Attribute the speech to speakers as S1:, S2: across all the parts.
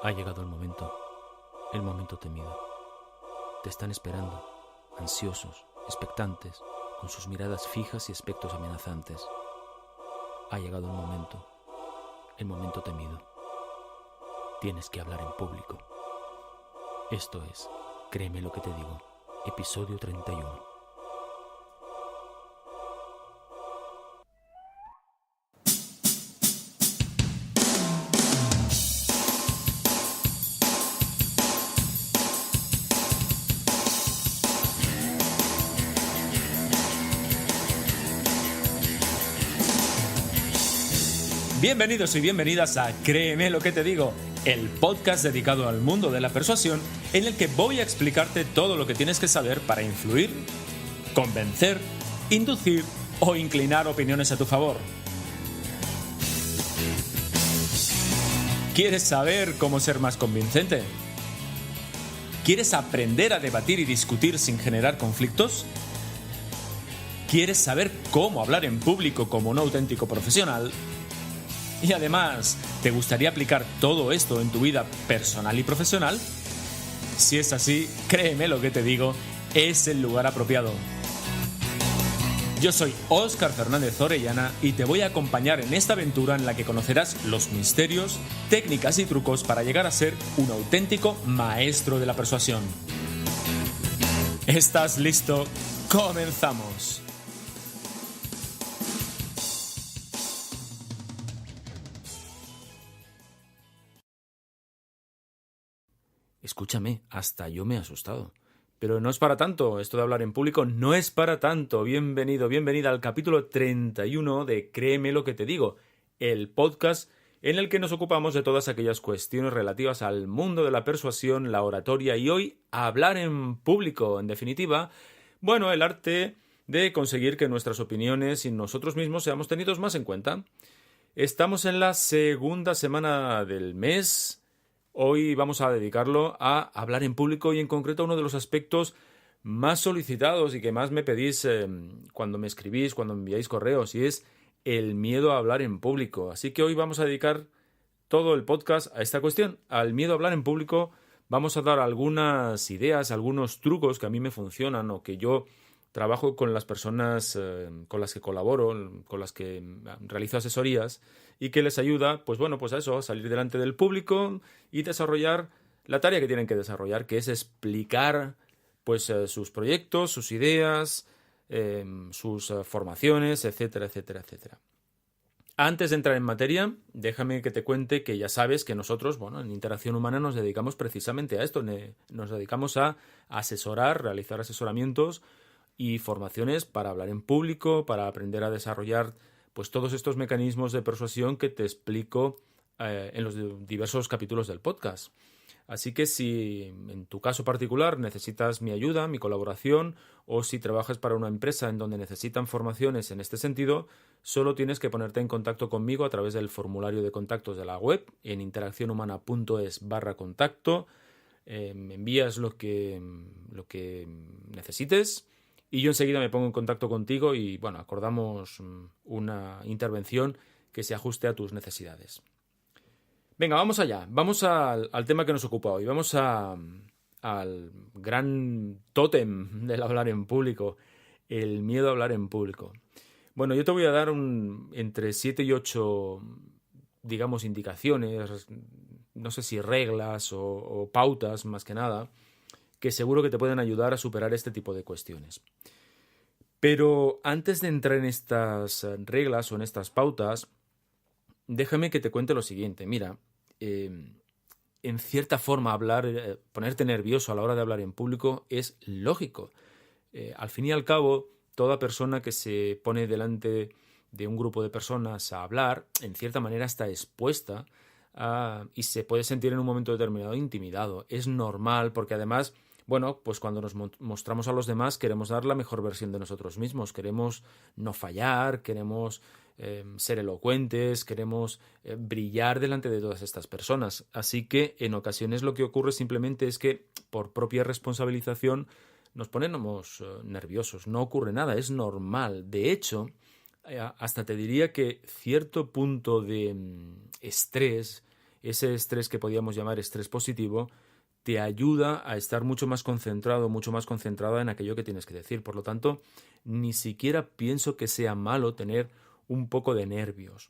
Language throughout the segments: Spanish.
S1: Ha llegado el momento temido. Te están esperando, ansiosos, expectantes, con sus miradas fijas y aspectos amenazantes. Ha llegado el momento temido. Tienes que hablar en público. Esto es, créeme lo que te digo, episodio 31.
S2: Bienvenidos y bienvenidas a Créeme lo que te digo, el podcast dedicado al mundo de la persuasión en el que voy a explicarte todo lo que tienes que saber para influir, convencer, inducir o inclinar opiniones a tu favor. ¿Quieres saber cómo ser más convincente? ¿Quieres aprender a debatir y discutir sin generar conflictos? ¿Quieres saber cómo hablar en público como un auténtico profesional? Y además, ¿te gustaría aplicar todo esto en tu vida personal y profesional? Si es así, créeme lo que te digo, es el lugar apropiado. Yo soy Óscar Fernández Orellana y te voy a acompañar en esta aventura en la que conocerás los misterios, técnicas y trucos para llegar a ser un auténtico maestro de la persuasión. ¿Estás listo? ¡Comenzamos!
S1: Escúchame, hasta yo me he asustado. Pero no es para tanto, esto de hablar en público no es para tanto. Bienvenida al capítulo 31 de Créeme lo que te digo, el podcast en el que nos ocupamos de todas aquellas cuestiones relativas al mundo de la persuasión, la oratoria y hoy hablar en público. En definitiva, el arte de conseguir que nuestras opiniones y nosotros mismos seamos tenidos más en cuenta. Estamos en la segunda semana del mes. Hoy vamos a dedicarlo a hablar en público y en concreto a uno de los aspectos más solicitados y que más me pedís cuando me escribís, cuando me enviáis correos, y es el miedo a hablar en público. Así que hoy vamos a dedicar todo el podcast a esta cuestión, al miedo a hablar en público. Vamos a dar algunas ideas, algunos trucos que a mí me funcionan o que yo trabajo con las personas con las que colaboro, con las que realizo asesorías y que les ayuda, a eso, a salir delante del público y desarrollar la tarea que tienen que desarrollar, que es explicar sus proyectos, sus ideas, sus formaciones, etcétera, etcétera, etcétera. Antes de entrar en materia, déjame que te cuente que ya sabes que nosotros, en Interacción Humana nos dedicamos precisamente a esto, nos dedicamos a asesorar, realizar asesoramientos y formaciones para hablar en público, para aprender a desarrollar todos estos mecanismos de persuasión que te explico en los diversos capítulos del podcast. Así que si en tu caso particular necesitas mi ayuda, mi colaboración, o si trabajas para una empresa en donde necesitan formaciones en este sentido, solo tienes que ponerte en contacto conmigo a través del formulario de contactos de la web en interaccionhumana.es/contacto. Me envías lo que necesites y yo enseguida me pongo en contacto contigo y acordamos una intervención que se ajuste a tus necesidades. Venga, vamos allá. Vamos al tema que nos ocupa hoy. Vamos al gran tótem del hablar en público, el miedo a hablar en público. Yo te voy a dar entre 7 y 8, indicaciones, no sé si reglas o pautas más que nada, que seguro que te pueden ayudar a superar este tipo de cuestiones. Pero antes de entrar en estas reglas o en estas pautas, déjame que te cuente lo siguiente. Mira, en cierta forma ponerte nervioso a la hora de hablar en público es lógico. Al fin y al cabo, toda persona que se pone delante de un grupo de personas a hablar, en cierta manera está expuesta y se puede sentir en un momento determinado intimidado. Es normal porque además, cuando nos mostramos a los demás queremos dar la mejor versión de nosotros mismos, queremos no fallar, queremos ser elocuentes, queremos brillar delante de todas estas personas. Así que en ocasiones lo que ocurre simplemente es que por propia responsabilización nos ponemos nerviosos. No ocurre nada, es normal. De hecho, hasta te diría que cierto punto de estrés ese estrés que podríamos llamar estrés positivo, te ayuda a estar mucho más concentrado, mucho más concentrada en aquello que tienes que decir. Por lo tanto, ni siquiera pienso que sea malo tener un poco de nervios.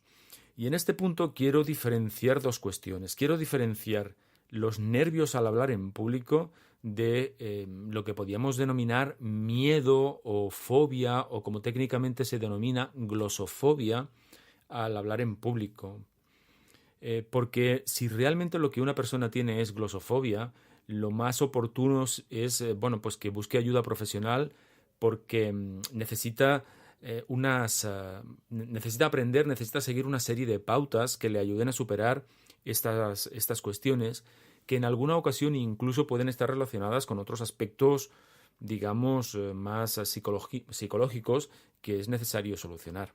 S1: Y en este punto quiero diferenciar dos cuestiones. Quiero diferenciar los nervios al hablar en público de lo que podríamos denominar miedo o fobia, o como técnicamente se denomina glosofobia al hablar en público. Porque si realmente lo que una persona tiene es glosofobia, lo más oportuno es pues que busque ayuda profesional, porque necesita necesita aprender, necesita seguir una serie de pautas que le ayuden a superar estas cuestiones, que en alguna ocasión incluso pueden estar relacionadas con otros aspectos, digamos, más psicológicos que es necesario solucionar.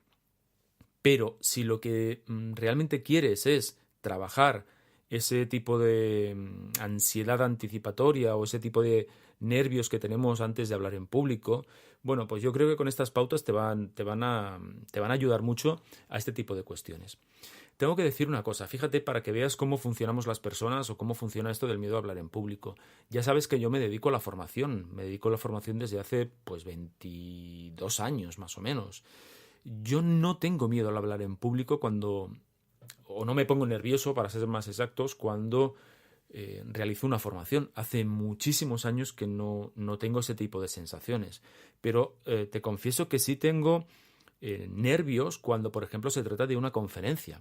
S1: Pero si lo que realmente quieres es trabajar ese tipo de ansiedad anticipatoria o ese tipo de nervios que tenemos antes de hablar en público, bueno, pues yo creo que con estas pautas te van a ayudar mucho a este tipo de cuestiones. Tengo que decir una cosa, fíjate, para que veas cómo funcionamos las personas o cómo funciona esto del miedo a hablar en público. Ya sabes que yo me dedico a la formación, desde hace pues 22 años más o menos. Yo no tengo miedo al hablar en público o no me pongo nervioso, para ser más exactos, cuando realizo una formación. Hace muchísimos años que no tengo ese tipo de sensaciones, pero te confieso que sí tengo nervios cuando, por ejemplo, se trata de una conferencia.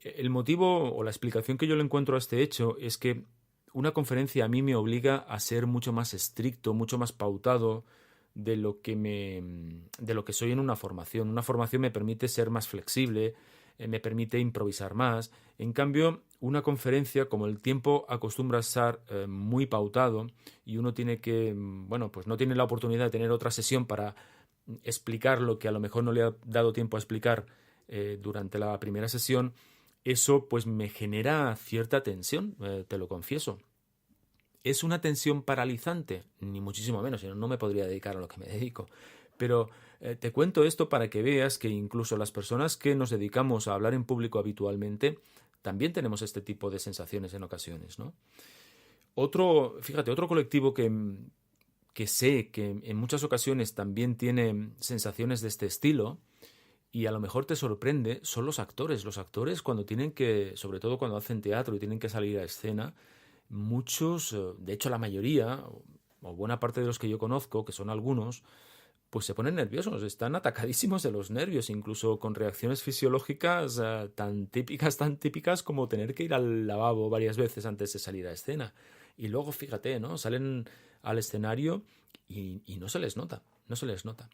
S1: El motivo o la explicación que yo le encuentro a este hecho es que una conferencia a mí me obliga a ser mucho más estricto, mucho más pautado de lo que soy en una formación. Una formación me permite ser más flexible, me permite improvisar más. En cambio, una conferencia, como el tiempo acostumbra a estar muy pautado y uno tiene que, pues no tiene la oportunidad de tener otra sesión para explicar lo que a lo mejor no le ha dado tiempo a explicar durante la primera sesión, eso pues me genera cierta tensión, te lo confieso. ¿Es una tensión paralizante? Ni muchísimo menos, si no, no me podría dedicar a lo que me dedico. Pero te cuento esto para que veas que incluso las personas que nos dedicamos a hablar en público habitualmente también tenemos este tipo de sensaciones en ocasiones, ¿no? Otro colectivo que sé que en muchas ocasiones también tiene sensaciones de este estilo, y a lo mejor te sorprende, son los actores. Los actores, cuando tienen que, sobre todo cuando hacen teatro y tienen que salir a escena, muchos, de hecho la mayoría, o buena parte de los que yo conozco, que son algunos, pues se ponen nerviosos, están atacadísimos de los nervios, incluso con reacciones fisiológicas tan típicas como tener que ir al lavabo varias veces antes de salir a escena. Y luego, fíjate, ¿no? Salen al escenario y no se les nota, no se les nota.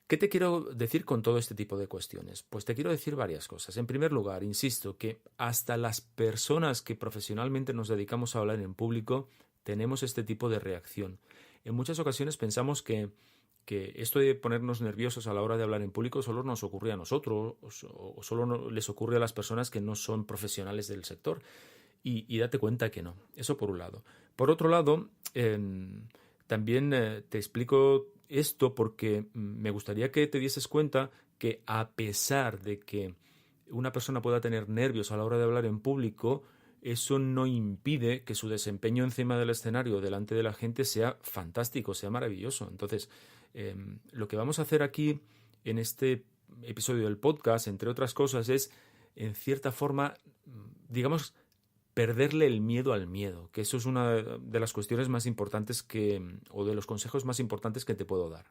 S1: ¿Qué te quiero decir con todo este tipo de cuestiones? Pues te quiero decir varias cosas. En primer lugar, insisto, que hasta las personas que profesionalmente nos dedicamos a hablar en público tenemos este tipo de reacción. En muchas ocasiones pensamos que esto de ponernos nerviosos a la hora de hablar en público solo nos ocurre a nosotros o solo les ocurre a las personas que no son profesionales del sector. Y date cuenta que no. Eso por un lado. Por otro lado, también te explico esto porque me gustaría que te dieses cuenta que, a pesar de que una persona pueda tener nervios a la hora de hablar en público, eso no impide que su desempeño encima del escenario, delante de la gente, sea fantástico, sea maravilloso. Entonces, lo que vamos a hacer aquí en este episodio del podcast, entre otras cosas, es, en cierta forma, digamos, perderle el miedo al miedo, que eso es una de las cuestiones más importantes o de los consejos más importantes que te puedo dar.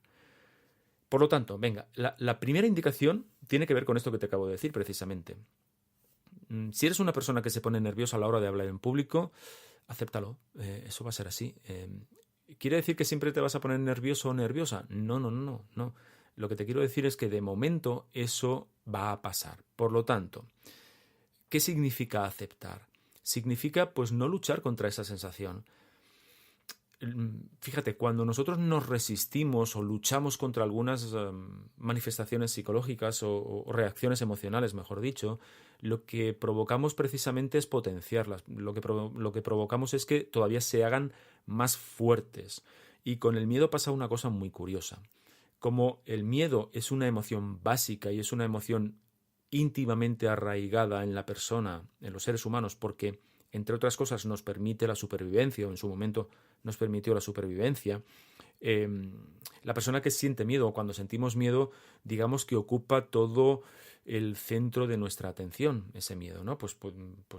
S1: Por lo tanto, venga, la primera indicación tiene que ver con esto que te acabo de decir precisamente. Si eres una persona que se pone nerviosa a la hora de hablar en público, acéptalo, eso va a ser así. ¿Quiere decir que siempre te vas a poner nervioso o nerviosa? No. Lo que te quiero decir es que de momento eso va a pasar. Por lo tanto, ¿qué significa aceptar? Significa pues no luchar contra esa sensación. Fíjate, cuando nosotros nos resistimos o luchamos contra algunas manifestaciones psicológicas o reacciones emocionales, mejor dicho, lo que provocamos precisamente es potenciarlas. Lo que provocamos es que todavía se hagan más fuertes. Y con el miedo pasa una cosa muy curiosa. Como el miedo es una emoción básica y es una emoción íntimamente arraigada en la persona, en los seres humanos, porque, entre otras cosas, nos permite la supervivencia, o en su momento nos permitió la supervivencia. La persona que siente miedo, o cuando sentimos miedo, digamos que ocupa todo el centro de nuestra atención, ese miedo, ¿no? Pues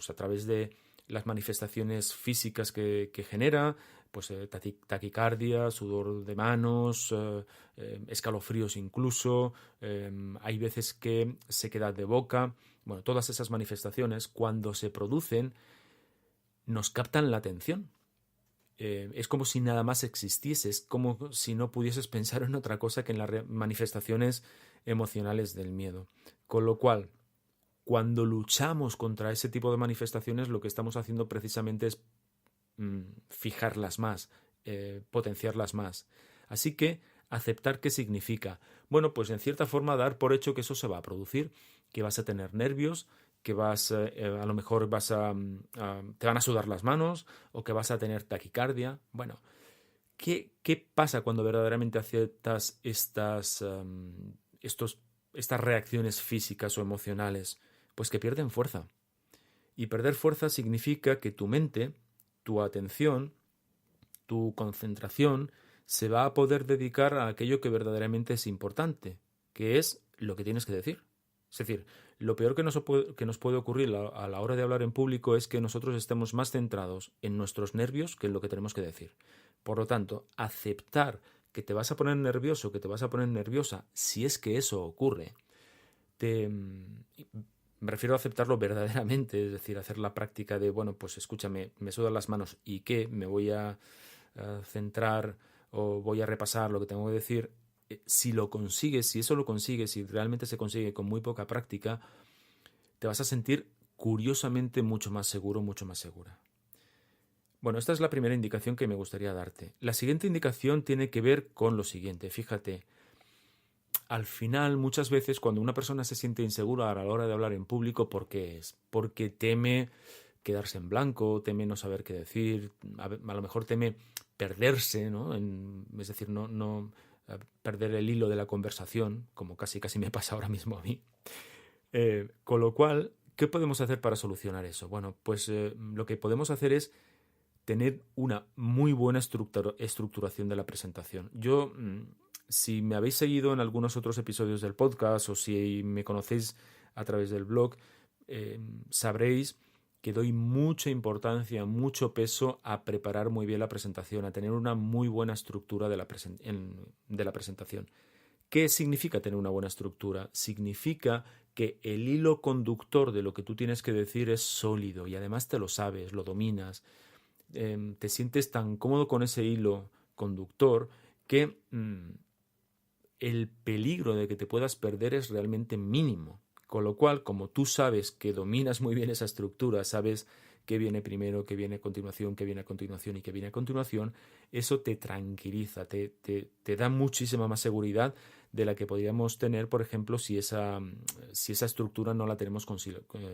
S1: a través de las manifestaciones físicas que genera, pues taquicardia, sudor de manos, escalofríos incluso, hay veces que sequedad de boca. Bueno, todas esas manifestaciones, cuando se producen, nos captan la atención. Es como si nada más existiese, es como si no pudieses pensar en otra cosa que en las manifestaciones emocionales del miedo. Con lo cual, cuando luchamos contra ese tipo de manifestaciones, lo que estamos haciendo precisamente es fijarlas más, potenciarlas más. Así que, ¿aceptar qué significa? Bueno, pues en cierta forma dar por hecho que eso se va a producir, que vas a tener nervios, que a lo mejor te van a sudar las manos o que vas a tener taquicardia. Bueno, ¿qué pasa cuando verdaderamente aceptas estas reacciones físicas o emocionales? Pues que pierden fuerza. Y perder fuerza significa que tu mente, tu atención, tu concentración se va a poder dedicar a aquello que verdaderamente es importante, que es lo que tienes que decir. Es decir, lo peor que nos puede ocurrir a la hora de hablar en público es que nosotros estemos más centrados en nuestros nervios que en lo que tenemos que decir. Por lo tanto, aceptar que te vas a poner nervioso, que te vas a poner nerviosa, si es que eso ocurre, me refiero a aceptarlo verdaderamente, es decir, hacer la práctica de, bueno, pues escúchame, me sudan las manos y ¿qué? Me voy a centrar o voy a repasar lo que tengo que decir. Si lo consigues, si eso lo consigues, si realmente se consigue con muy poca práctica, te vas a sentir curiosamente mucho más seguro, mucho más segura. Bueno, esta es la primera indicación que me gustaría darte. La siguiente indicación tiene que ver con lo siguiente. Fíjate, al final, muchas veces, cuando una persona se siente insegura a la hora de hablar en público, ¿por qué es? Porque teme quedarse en blanco, teme no saber qué decir, a lo mejor teme perderse, ¿no? Es decir, no perder el hilo de la conversación, como casi me pasa ahora mismo a mí. Con lo cual, ¿qué podemos hacer para solucionar eso? Bueno, pues lo que podemos hacer es tener una muy buena estructuración de la presentación. Yo, si me habéis seguido en algunos otros episodios del podcast o si me conocéis a través del blog, sabréis que doy mucha importancia, mucho peso a preparar muy bien la presentación, a tener una muy buena estructura de la presentación. ¿Qué significa tener una buena estructura? Significa que el hilo conductor de lo que tú tienes que decir es sólido y además te lo sabes, lo dominas, te sientes tan cómodo con ese hilo conductor que el peligro de que te puedas perder es realmente mínimo. Con lo cual, como tú sabes que dominas muy bien esa estructura, sabes qué viene primero, qué viene a continuación, qué viene a continuación y qué viene a continuación, eso te tranquiliza, te da muchísima más seguridad de la que podríamos tener, por ejemplo, si esa estructura no la tenemos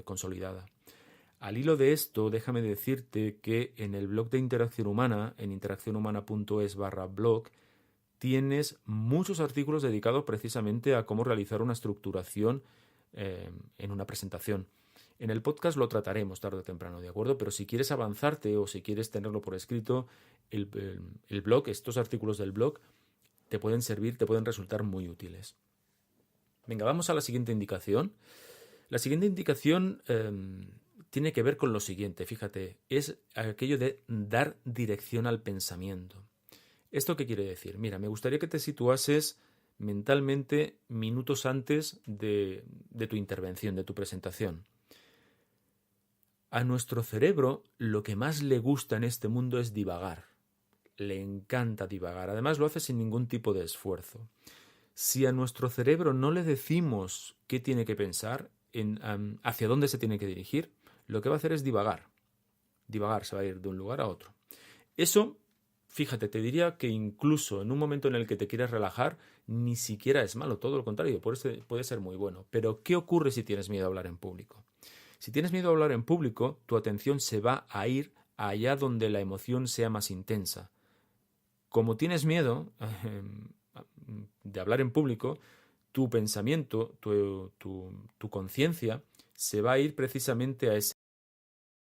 S1: consolidada. Al hilo de esto, déjame decirte que en el blog de Interacción Humana, en interaccionhumana.es/blog, tienes muchos artículos dedicados precisamente a cómo realizar una estructuración en una presentación. En el podcast lo trataremos tarde o temprano, ¿de acuerdo? Pero si quieres avanzarte o si quieres tenerlo por escrito, el blog, estos artículos del blog, te pueden servir, te pueden resultar muy útiles. Venga, vamos a la siguiente indicación. La siguiente indicación tiene que ver con lo siguiente, fíjate, es aquello de dar dirección al pensamiento. ¿Esto qué quiere decir? Mira, me gustaría que te situases mentalmente minutos antes de tu intervención, de tu presentación. A nuestro cerebro lo que más le gusta en este mundo es divagar. Le encanta divagar. Además lo hace sin ningún tipo de esfuerzo. Si a nuestro cerebro no le decimos qué tiene que pensar, hacia dónde se tiene que dirigir, lo que va a hacer es divagar. Divagar, se va a ir de un lugar a otro. Eso, fíjate, te diría que incluso en un momento en el que te quieres relajar, ni siquiera es malo, todo lo contrario, puede ser muy bueno. Pero, ¿qué ocurre si tienes miedo a hablar en público? Si tienes miedo a hablar en público, tu atención se va a ir allá donde la emoción sea más intensa. Como tienes miedo de hablar en público, tu pensamiento, tu conciencia, se va a ir precisamente a ese